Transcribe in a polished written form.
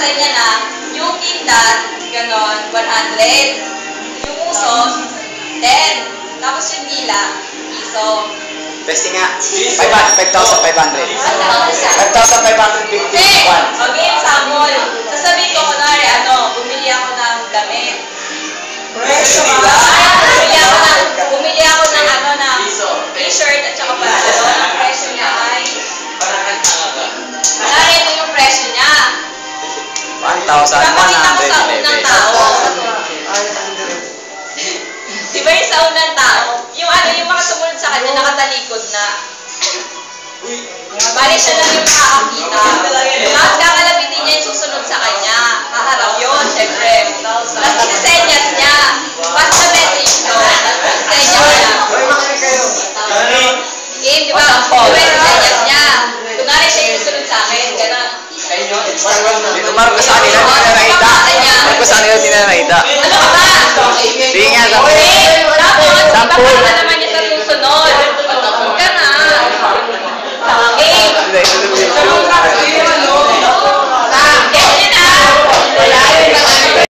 sa inyo na yung kindat, ganon, 100. Yung uso, 10. Tapos yung dila, piso. Testing nga. 5,500. 5,551. Okay, example. Sasabihin ko, kunwari, bumili ako ng damit. Bumili ako ng t-shirt at saka pantalon. Ang presyo niya ay... Ito yung presyo niya. 1,111. Papakita ko sa unang tao. Diba yung sa unang tao? Yung mga sumunod sa kanya, nakatalikod na. Bali siya lang yung makakakita. Tapos kakalabitin niya yung susunod sa kanya. Kaharap yun, syempre. Tapos isisenyas niya. Basta message ko. Tapos isisenyas niya. Game, di ba? Isisenyas niya. Kunwari siya yung susunod sa akin. Ganon. Hindi ko marunong sa akin. Ano na nakita?